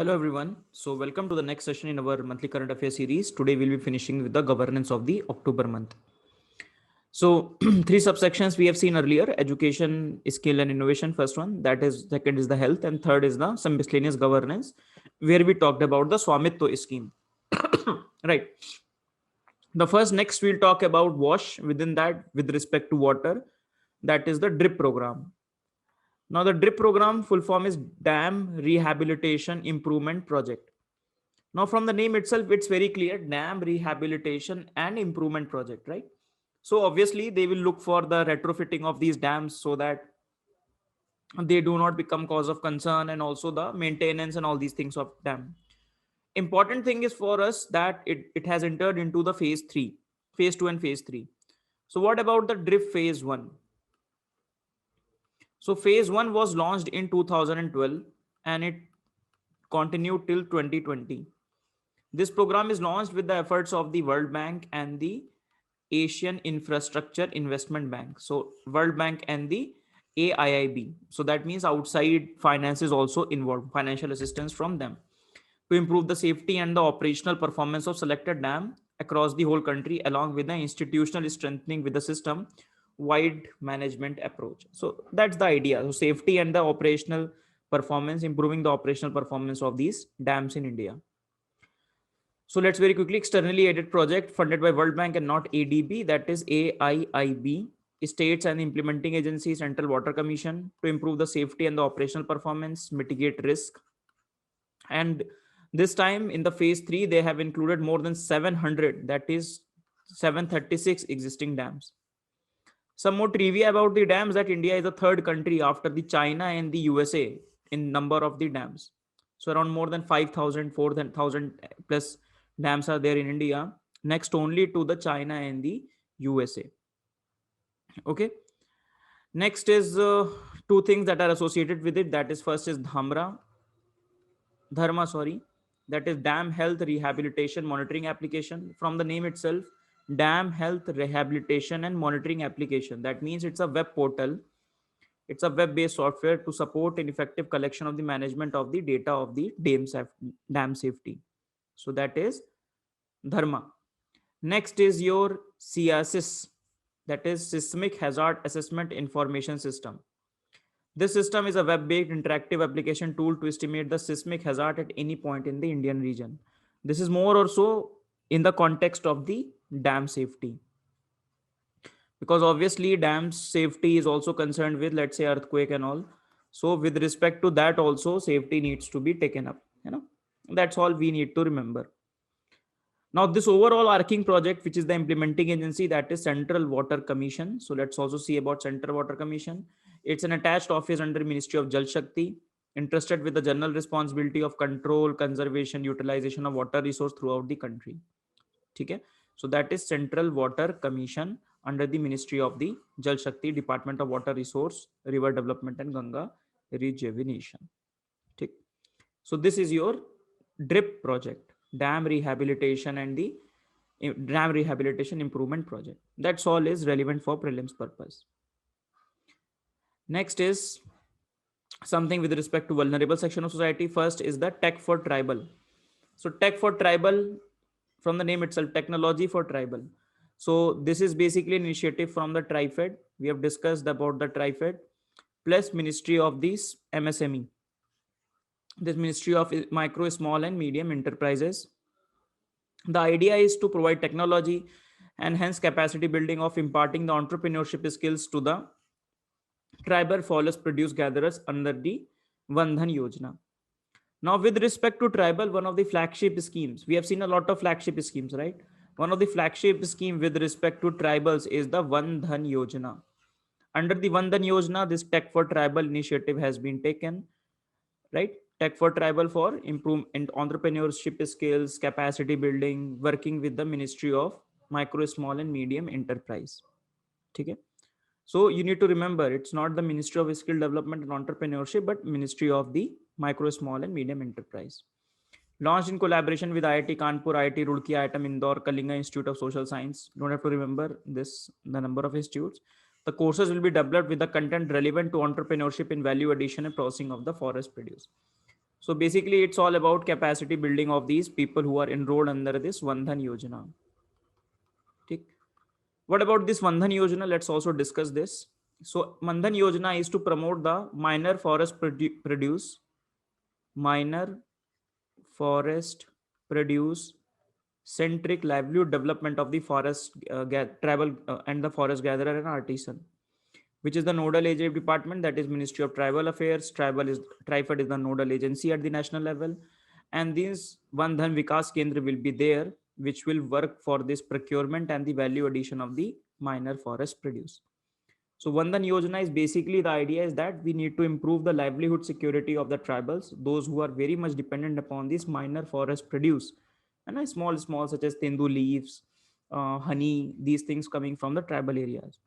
Hello everyone. So welcome to the next session in our monthly current affairs series. Today we'll be finishing with the governance of the October month. So three subsections we have seen earlier: education, skill and innovation. First one, that is second is the health, and third is the some miscellaneous governance, where we talked about the Swamitwa scheme. Right. The first next we'll talk about WASH. Within that, with respect to water, that is the drip program. Now the drip program full form is Dam Rehabilitation Improvement Project. Now, from the name itself, it's very clear: dam rehabilitation and improvement project, right? So obviously, they will look for the retrofitting of these dams so that they do not become cause of concern, and also the maintenance and all these things of dam. Important thing is for us that it has entered into the phase 3, phase 2 and phase 3. So what about the drip phase 1? So phase 1 was launched in 2012 and it continued till 2020. This program is launched with the efforts of the World Bank and the Asian Infrastructure Investment Bank. So World Bank and the AIIB. So that means outside finance is also involved, financial assistance from them, to improve the safety and the operational performance of selected dam across the whole country, along with the institutional strengthening with the system wide management approach. So that's the idea. So safety and the operational performance, improving the operational performance of these dams in India. So let's very quickly: externally aided project funded by World Bank and not ADB, that is AIIB, states and implementing agency, Central Water Commission, to improve the safety and the operational performance, mitigate risk. And this time in the phase 3, they have included more than 700, that is 736 existing dams. Some more trivia about the dams: that India is the third country after the China and the USA in number of the dams. So around more than 5,000, 4,000 plus dams are there in India, next only to the China and the USA. Okay. Next is two things that are associated with it. That is, first is Dharma, sorry, that is Dam Health Rehabilitation Monitoring Application. From the name itself, Dam Health Rehabilitation and Monitoring Application. That means it's a web portal. It's a web-based software to support an effective collection of the management of the data of the dam safety. So that is Dharma. Next is your SIASIS, that is Seismic Hazard Assessment Information System. This system is a web-based interactive application tool to estimate the seismic hazard at any point in the Indian region. This is more or so in the context of the dam safety, because obviously dam safety is also concerned with, let's say, earthquake and all. So with respect to that also, safety needs to be taken up. That's all we need to remember. Now, this overall arcing project, which is the implementing agency, that is Central Water Commission. So let's also see about Central Water Commission. It's an attached office under Ministry of Jal Shakti, entrusted with the general responsibility of control, conservation, utilization of water resource throughout the country. Okay. So that is Central Water Commission under the Ministry of the Jal Shakti, Department of Water Resource, River Development and Ganga Rejuvenation. Okay. So this is your DRIP project, Dam Rehabilitation and the Dam Rehabilitation Improvement Project. That's all is relevant for prelims purpose. Next is something with respect to vulnerable section of society. First is the Tech for Tribal. So Tech for Tribal, from the name itself, technology for tribal. So this is basically an initiative from the TriFed. We have discussed about the TriFed plus Ministry of this MSME, this Ministry of Micro, Small and Medium Enterprises. The idea is to provide technology and hence capacity building of imparting the entrepreneurship skills to the tribal forest produce gatherers under the Vandhan Yojana. Now, with respect to tribal, one of the flagship schemes, we have seen a lot of flagship schemes, right? One of the flagship scheme with respect to tribals is the Vandhan Yojana. Under the Vandhan Yojana, this Tech for Tribal initiative has been taken, right? Tech for Tribal for improvement entrepreneurship skills, capacity building, working with the Ministry of Micro, Small and Medium Enterprise. Okay. So you need to remember, it's not the Ministry of Skill Development and Entrepreneurship, but Ministry of the Micro, Small and Medium Enterprise. Launched in collaboration with IIT Kanpur, IIT Roorkee, IIM Indore, Kalinga Institute of Social Science. You don't have to remember this, the number of institutes. The courses will be developed with the content relevant to entrepreneurship in value addition and processing of the forest produce. So basically, it's all about capacity building of these people who are enrolled under this Vandhan Yojana. Okay. What about this Vandhan Yojana? Let's also discuss this. So Vandhan Yojana is to promote the minor forest produce centric livelihood development of the forest tribal and the forest gatherer and artisan, which is the nodal agency department, that is Ministry of Tribal Affairs. Trifed is the nodal agency at the national level, and this Vandhan Vikas Kendra will be there, which will work for this procurement and the value addition of the minor forest produce. So Vandhan Yojana is basically, the idea is that we need to improve the livelihood security of the tribals, those who are very much dependent upon this minor forest produce, and small such as tendu leaves, honey, these things coming from the tribal areas.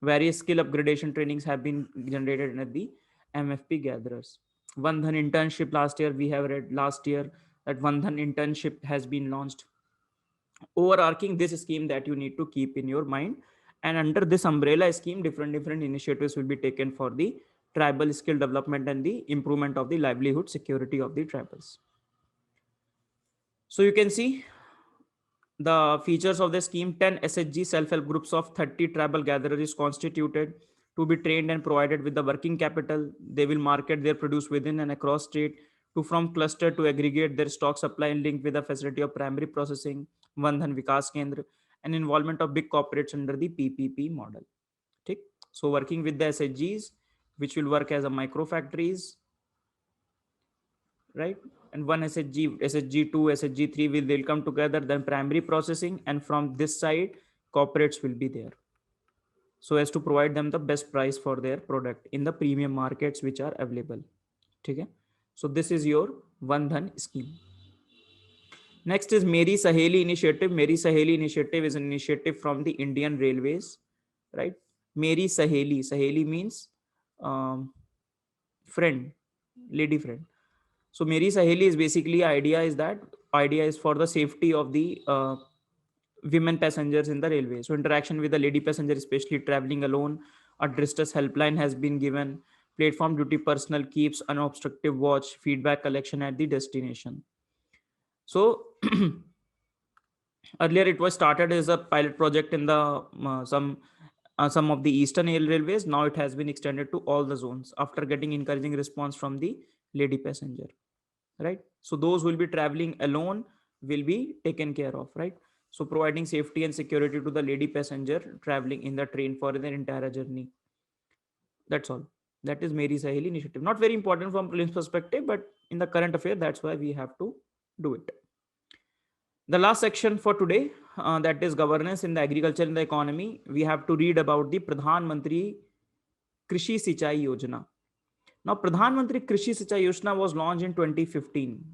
Various skill upgradation trainings have been generated at the MFP gatherers. Vandhan internship, last year we have read last year that Vandhan internship has been launched. Overarching this scheme that you need to keep in your mind, and under this umbrella scheme, different initiatives will be taken for the tribal skill development and the improvement of the livelihood security of the tribals. So you can see the features of the scheme. 10 SHG self-help groups of 30 tribal gatherers is constituted to be trained and provided with the working capital. They will market their produce within and across state to from cluster to aggregate their stock supply and link with the facility of primary processing, Vandhan Vikas Kendra, and involvement of big corporates under the PPP model. Okay? So working with the SHGs, which will work as a micro factories, right? And one SHG, SHG2, SHG3 will come together, then primary processing, and from this side, corporates will be there. So as to provide them the best price for their product in the premium markets which are available. Okay? So this is your Vandhan scheme. Next is Meri Saheli initiative. Meri Saheli initiative is an initiative from the Indian Railways, right? Meri Saheli. Saheli means friend, lady friend. So Meri Saheli is basically, idea is for the safety of the women passengers in the railway. So interaction with the lady passenger, especially traveling alone, a distress helpline has been given. Platform duty personnel keeps unobstructed watch, feedback collection at the destination. So earlier it was started as a pilot project in the some of the eastern railways. Now it has been extended to all the zones after getting encouraging response from the lady passenger, right? So those who will be traveling alone will be taken care of, right? So providing safety and security to the lady passenger traveling in the train for their entire journey. That's all. That is Meri Saheli initiative. Not very important from prelims perspective, but in the current affair, that's why we have to do it. The last section for today, that is governance in the agriculture and the economy. We have to read about the Pradhan Mantri Krishi Sichai Yojana. Now, Pradhan Mantri Krishi Sichai Yojana was launched in 2015,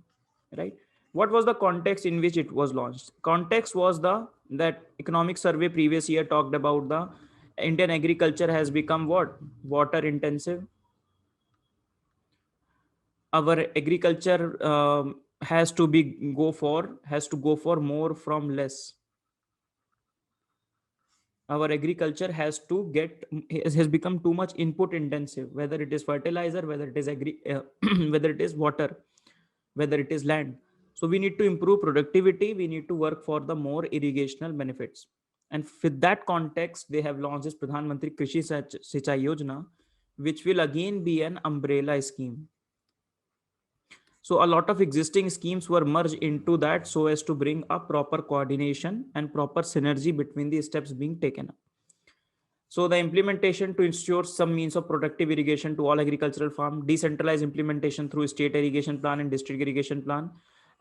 right? What was the context in which it was launched? Context was that economic survey previous year talked about the Indian agriculture has become what? Water intensive. Our agriculture has to go for more from less. Our agriculture has become too much input intensive, whether it is fertilizer, whether it is whether it is water, whether it is land. So we need to improve productivity. We need to work for the more irrigational benefits. And with that context, they have launched this Pradhan Mantri Krishi Sichai Yojana, which will again be an umbrella scheme. So a lot of existing schemes were merged into that so as to bring a proper coordination and proper synergy between the steps being taken up. So the implementation to ensure some means of productive irrigation to all agricultural farm, decentralized implementation through state irrigation plan and district irrigation plan,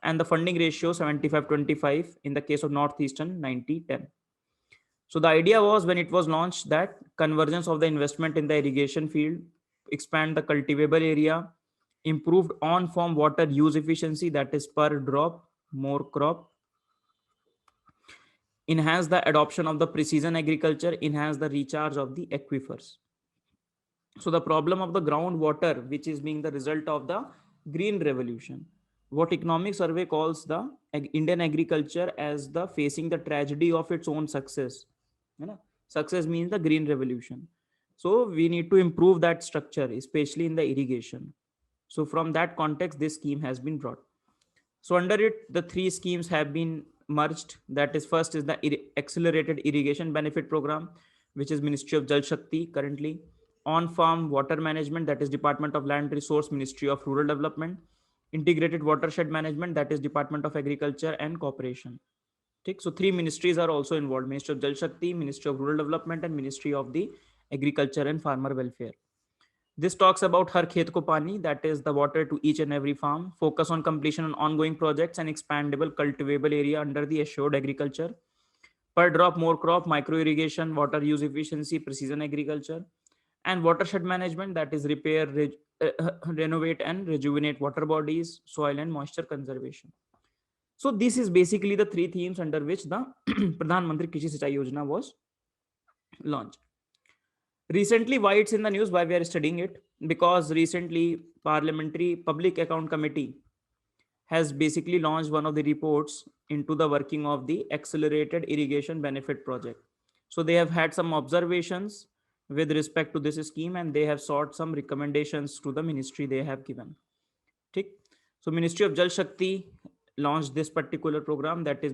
and the funding ratio 75-25 in the case of Northeastern 90-10. So the idea was when it was launched that convergence of the investment in the irrigation field, expand the cultivable area, improved on-farm water use efficiency, that is per drop, more crop, enhance the adoption of the precision agriculture, enhance the recharge of the aquifers. So the problem of the groundwater, which is being the result of the green revolution, what economic survey calls the Indian agriculture as the facing the tragedy of its own success. You know, success means the green revolution. So we need to improve that structure, especially in the irrigation. So from that context, this scheme has been brought. So under it, the three schemes have been merged. That is, first is the Accelerated Irrigation Benefit Program, which is Ministry of Jal Shakti currently. On Farm Water Management, that is Department of Land Resource, Ministry of Rural Development. Integrated Watershed Management, that is Department of Agriculture and Cooperation. So three ministries are also involved: Ministry of Jal Shakti, Ministry of Rural Development, and Ministry of the Agriculture and Farmer Welfare. This talks about Har Khet Ko Pani, that is the water to each and every farm. Focus on completion on ongoing projects and expandable cultivable area under the assured agriculture. Per drop more crop, micro irrigation, water use efficiency, precision agriculture. And watershed management, that is repair, renovate and rejuvenate water bodies, soil and moisture conservation. So this is basically the three themes under which the Pradhan Mantri Krishi Sinchai Yojana was launched. Recently, why it's in the news, why we are studying it? Because recently Parliamentary Public Account Committee has basically launched one of the reports into the working of the Accelerated Irrigation Benefit Project. So they have had some observations with respect to this scheme, and they have sought some recommendations to the ministry they have given. So Ministry of Jal Shakti launched this particular program. That is,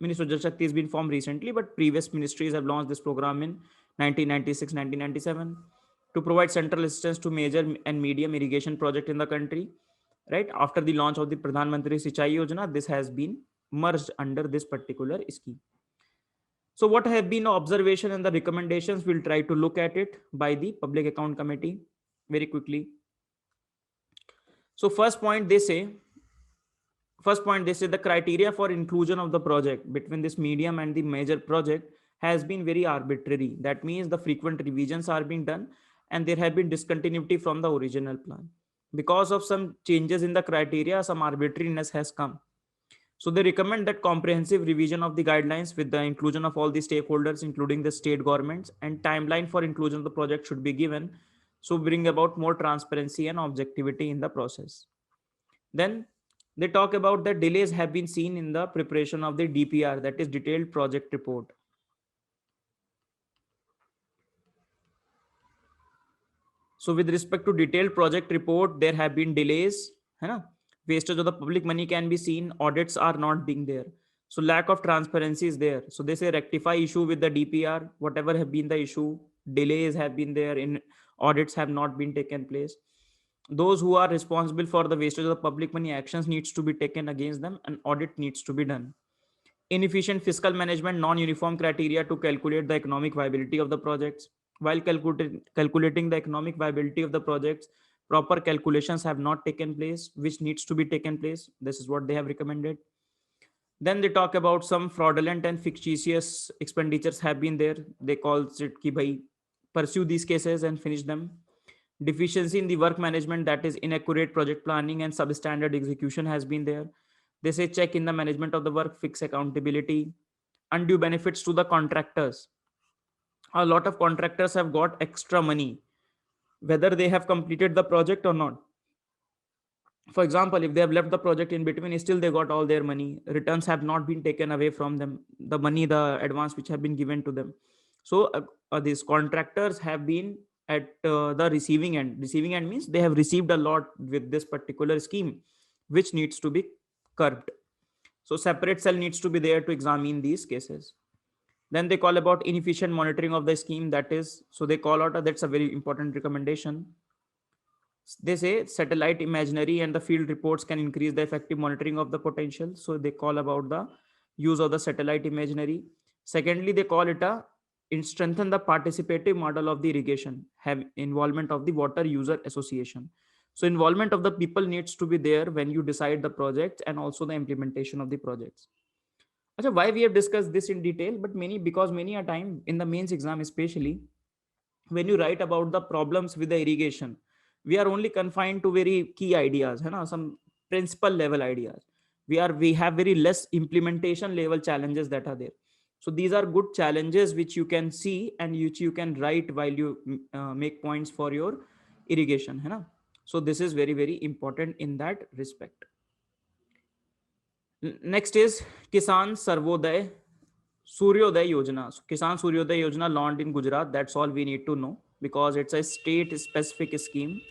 Ministry of Jal Shakti has been formed recently, but previous ministries have launched this program in 1996, 1997 to provide central assistance to major and medium irrigation project in the country. Right after the launch of the Pradhan Mantri Sinchai Yojana, this has been merged under this particular scheme. So what have been the observation and the recommendations? We'll try to look at it by the Public Account Committee very quickly. So first point they say the criteria for inclusion of the project between this medium and the major project has been very arbitrary. That means the frequent revisions are being done and there have been discontinuity from the original plan. Because of some changes in the criteria, some arbitrariness has come. So they recommend that comprehensive revision of the guidelines with the inclusion of all the stakeholders, including the state governments, and timeline for inclusion of the project should be given. So bring about more transparency and objectivity in the process. Then they talk about that delays have been seen in the preparation of the DPR, that is Detailed Project Report. So with respect to Detailed Project Report, there have been delays. Wastage of the public money can be seen. Audits are not being there. So lack of transparency is there. So they say rectify issue with the DPR, whatever have been the issue, delays have been there, in audits have not been taken place. Those who are responsible for the wastage of the public money, actions needs to be taken against them and audit needs to be done. Inefficient fiscal management, non-uniform criteria to calculate the economic viability of the projects. While calculating the economic viability of the projects, proper calculations have not taken place, which needs to be taken place. This is what they have recommended. Then they talk about some fraudulent and fictitious expenditures have been there. They call it ki bhai, pursue these cases and finish them. Deficiency in the work management, that is inaccurate project planning and substandard execution has been there. They say check in the management of the work, fix accountability. Undue benefits to the contractors. A lot of contractors have got extra money, whether they have completed the project or not. For example, if they have left the project in between, still they got all their money. Returns have not been taken away from them. The money, the advance which have been given to them. So these contractors have been at the receiving end. Receiving end means they have received a lot with this particular scheme, which needs to be curbed. So separate cell needs to be there to examine these cases. Then they call about inefficient monitoring of the scheme. That is, so they call out, that's a very important recommendation. They say satellite imaginary and the field reports can increase the effective monitoring of the potential. So they call about the use of the satellite imaginary. Secondly, they call it strengthen the participative model of the irrigation, have involvement of the water user association. So involvement of the people needs to be there when you decide the project and also the implementation of the projects. Achha, why we have discussed this in detail, but because many a time in the mains exam, especially when you write about the problems with the irrigation, we are only confined to very key ideas, some principal level ideas. We have very less implementation level challenges that are there. So these are good challenges which you can see and which you can write while you make points for your irrigation. So this is very, very important in that respect. Next is Kisan Sarvodaya Suryoday Yojana. So Kisan Suryoday Yojana launched in Gujarat. That's all we need to know because it's a state specific scheme.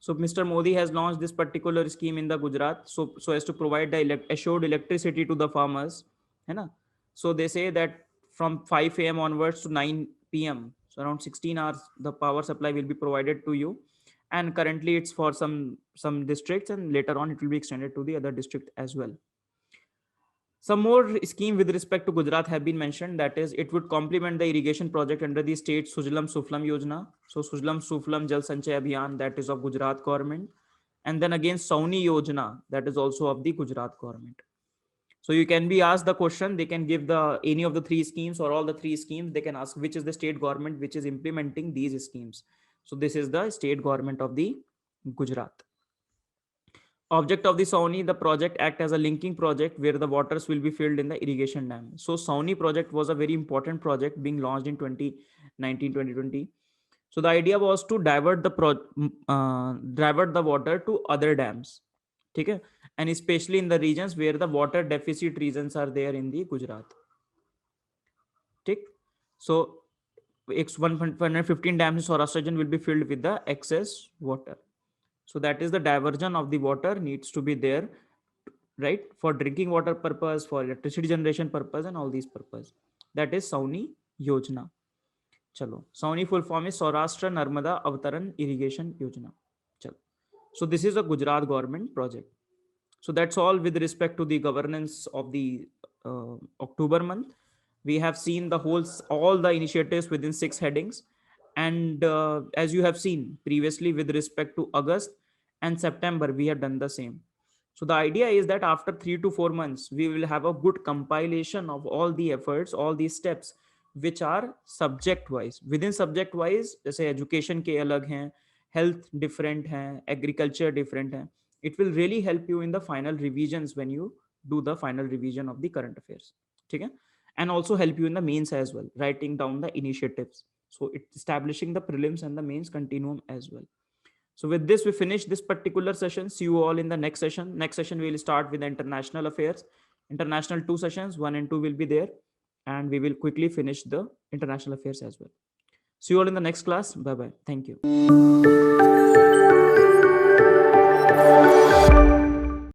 So Mr. Modi has launched this particular scheme in the Gujarat, so as to provide the assured electricity to the farmers, है ना? So they say that from 5 a.m. onwards to 9 p.m. So around 16 hours, the power supply will be provided to you. And currently it's for some districts, and later on it will be extended to the other district as well. Some more scheme with respect to Gujarat have been mentioned. That is, it would complement the irrigation project under the state Sujlam Suflam Yojana. So Sujlam Suflam Jal Sanchay Abhiyan, that is of Gujarat government. And then again Sauni Yojana, that is also of the Gujarat government. So you can be asked the question, they can give the any of the three schemes or all the three schemes. They can ask which is the state government which is implementing these schemes. So this is the state government of the Gujarat. Object of the Sauni, the project act as a linking project where the waters will be filled in the irrigation dam. So Sauni project was a very important project being launched in 2019-2020. So the idea was to divert the water to other dams. Okay? And especially in the regions where the water deficit regions are there in the Gujarat. Okay? So 115 dams in Saurashtra region will be filled with the excess water. So that is the diversion of the water needs to be there, right? For drinking water purpose, for electricity generation purpose, and all these purpose. That is Sauni Yojana. Chalo. Sauni full form is Saurashtra Narmada Avtaran Irrigation Yojana. Chalo. So this is a Gujarat government project. So that's all with respect to the governance of the October month. We have seen all the initiatives within 6 headings. And as you have seen previously with respect to August and September, we have done the same. So the idea is that after 3 to 4 months, we will have a good compilation of all the efforts, all these steps, which are subject wise. Within subject wise, जैसे education के अलग हैं, health different हैं, agriculture different हैं. It will really help you in the final revisions when you do the final revision of the current affairs. ठीक है? And also help you in the mains as well, writing down the initiatives. So it's establishing the prelims and the mains continuum as well. So with this, we finish this particular session. See you all in the next session. Next session, we'll start with the international affairs. International 2 sessions, 1 and 2 will be there. And we will quickly finish the international affairs as well. See you all in the next class. Bye-bye. Thank you.